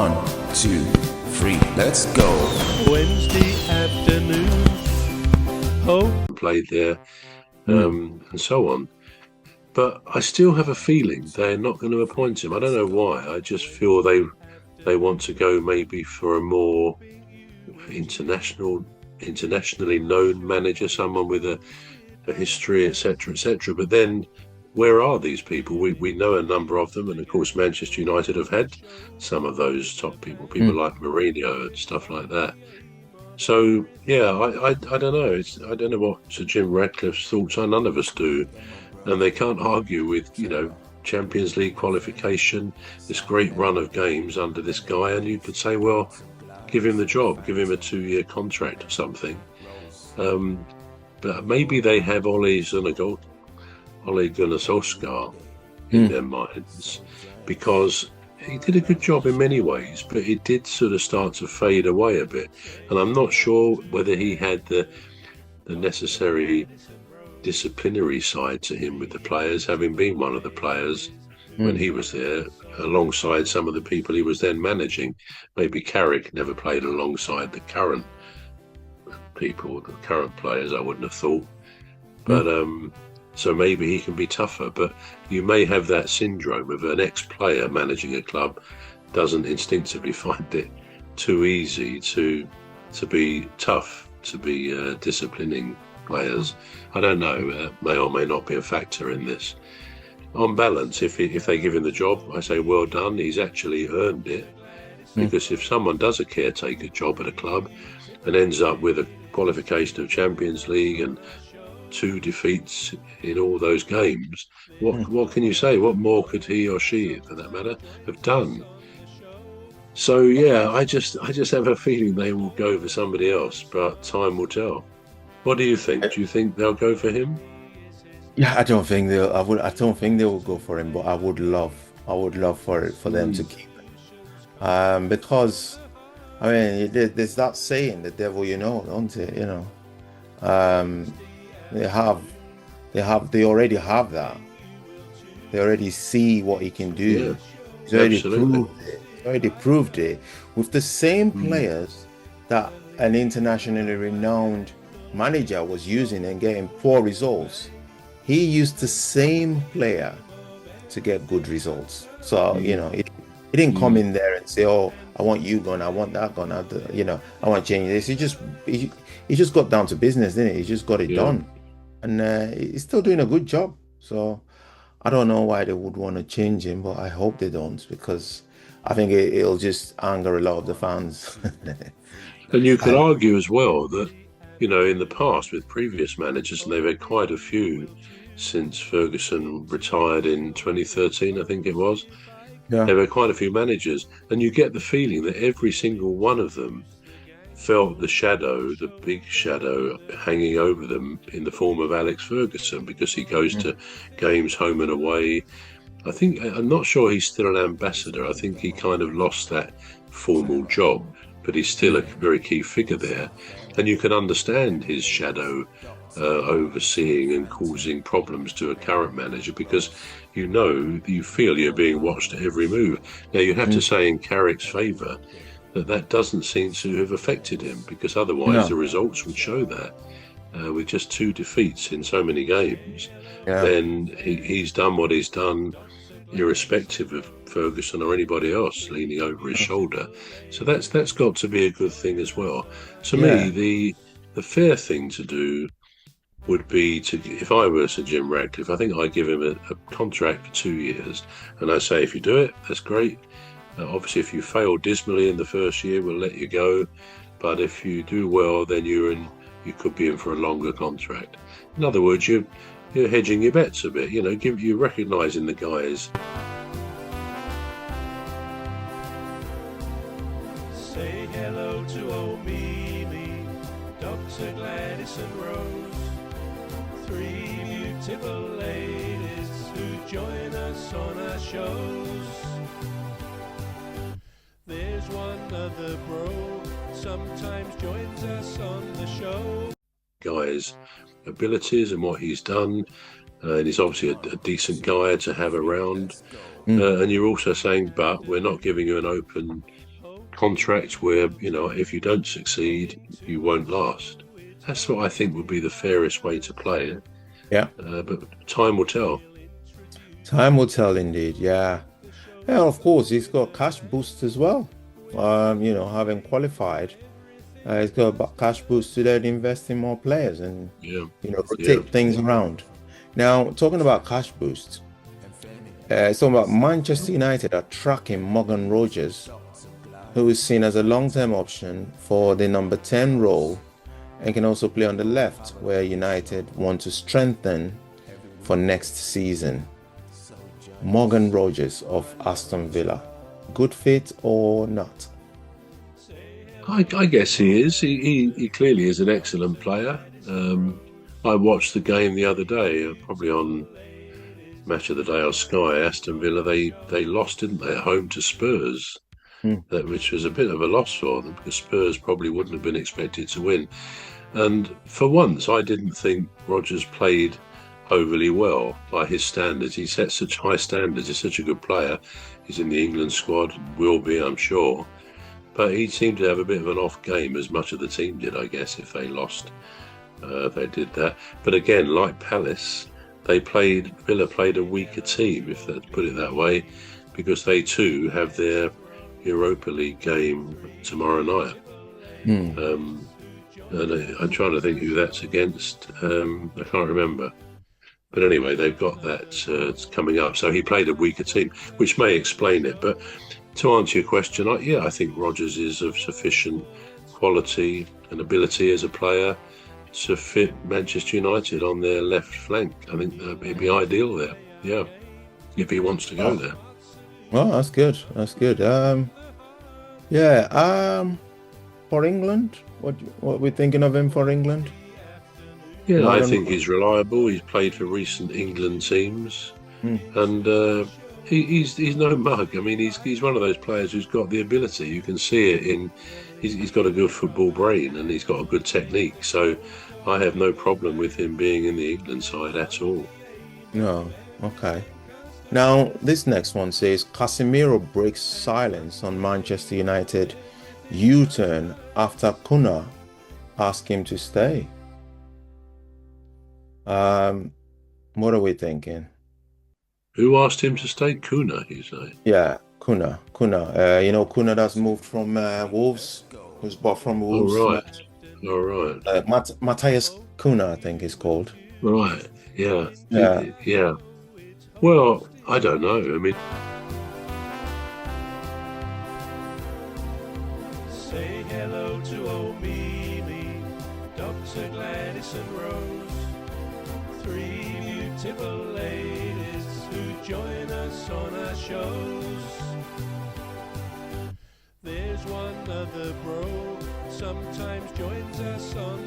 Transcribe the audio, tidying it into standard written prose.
1, 2, 3, let's go. Wednesday afternoon. Oh, played there, and so on. But I still have a feeling they're not going to appoint him. I don't know why. I just feel they want to go maybe for a more internationally known manager, someone with a history, etc., etc. But then, where are these people? We know a number of them, and of course, Manchester United have had some of those top people like Mourinho and stuff like that. So yeah, I don't know. I don't know what Sir Jim Ratcliffe's thoughts are. None of us do, and they can't argue with Champions League qualification, this great run of games under this guy, and you could say, well, give him the job, give him a 2-year contract or something. But maybe they have Ole Gunnar Solskjaer in their minds, because he did a good job in many ways, but it did sort of start to fade away a bit. And I'm not sure whether he had the necessary disciplinary side to him with the players, having been one of the players when he was there, alongside some of the people he was then managing. Maybe Carrick never played alongside the current people, the current players, I wouldn't have thought. But so maybe he can be tougher, but you may have that syndrome of an ex-player managing a club doesn't instinctively find it too easy to be tough, to be disciplining players. I don't know, may or may not be a factor in this. On balance, if they give him the job, I say well done, he's actually earned it. Because if someone does a caretaker job at a club and ends up with a qualification of Champions League and 2 defeats in all those games, what can you say? What more could he or she, for that matter, have done? So yeah, I just have a feeling they will go for somebody else, but time will tell. What do you think? Do you think they'll go for him? Yeah, I don't think they will go for him, but I would love for them to keep him. Because I mean, there's that saying, the devil you know, don't it? They already have that. They already see what he can do. Yeah, He's already proved it with the same players that an internationally renowned manager was using and getting poor results. He used the same player to get good results. So he didn't come in there and say, "Oh, I want you gone, I want that gone, I want to change this." He just got down to business, didn't he? He just got it done, and he's still doing a good job. So I don't know why they would want to change him, but I hope they don't, because I think it'll just anger a lot of the fans. And you could argue as well that, in the past with previous managers, and they've had quite a few since Ferguson retired in 2013, I think it was. Yeah. There were quite a few managers, and you get the feeling that every single one of them felt the big shadow hanging over them in the form of Alex Ferguson, because he goes to games home and away. I'm not sure he's still an ambassador. I think he kind of lost that formal job, but he's still a very key figure there. And you can understand his shadow overseeing and causing problems to a current manager, because you feel you're being watched at every move. Now, you have to say in Carrick's favour that doesn't seem to have affected him, because otherwise the results would show that. With just 2 defeats in so many games, then he's done what he's done, irrespective of Ferguson or anybody else leaning over his shoulder. So that's got to be a good thing as well. To me, the fair thing to do would be if I were Sir Jim Ratcliffe, I think I'd give him a contract for 2 years, and I say, if you do it, that's great. Obviously, if you fail dismally in the first year, we'll let you go. But if you do well, then you could be in for a longer contract. In other words, you're hedging your bets a bit. You're recognising the guys. say hello to old Mimi, Dr. Gladys and Rose, 3 beautiful ladies who join us on our shows. There's one other bro, sometimes joins us on the show. Guy's abilities and what he's done, and he's obviously a decent guy to have around. And you're also saying, but we're not giving you an open contract where, if you don't succeed, you won't last. That's what I think would be the fairest way to play it. Yeah. But time will tell. Time will tell indeed. Yeah. Yeah, of course, he's got cash boost as well. Having qualified, he's got a cash boost to then invest in more players and rotate things around. Now, talking about cash boost, it's talking about Manchester United are tracking Morgan Rogers, who is seen as a long-term option for the number 10 role and can also play on the left, where United want to strengthen for next season. Morgan Rogers of Aston Villa, good fit or not? I guess he is. He clearly is an excellent player. I watched the game the other day, probably on Match of the Day or Sky. Aston Villa, they lost, didn't they, at home to Spurs, which was a bit of a loss for them because Spurs probably wouldn't have been expected to win. And for once, I didn't think Rodgers played overly well by his standards. He set such high standards. He's such a good player. He's in the England squad, will be, I'm sure. But he seemed to have a bit of an off game, as much of the team did, I guess, if they lost. They did that. But again, like Palace, Villa played a weaker team, if that's put it that way, because they too have their Europa League game tomorrow night. And I'm trying to think who that's against. I can't remember. But anyway, they've got that coming up. So he played a weaker team, which may explain it. But to answer your question, I think Rodgers is of sufficient quality and ability as a player to fit Manchester United on their left flank. I think that'd be ideal there. Yeah, if he wants to go there. Well, that's good. That's good. For England, what we're thinking of him for England? Yeah, I think he's reliable. He's played for recent England teams, and he's no mug. I mean, he's one of those players who's got the ability. You can see it in. He's got a good football brain and he's got a good technique. So I have no problem with him being in the England side at all. No, okay. Now this next one says Casemiro breaks silence on Manchester United U-turn after Kuna asked him to stay. What are we thinking? Who asked him to stay? Kuna, you say? Yeah, Kuna. Kuna that's moved from Wolves, who's bought from Wolves. All right. Matthias Kuna, I think he's called. Right. Yeah. Yeah. Well, I don't know. I mean, Say hello to old Mimi, Dr. Gladys and Rose, three beautiful ladies who join us on our shows. There's one other bro, sometimes joins us on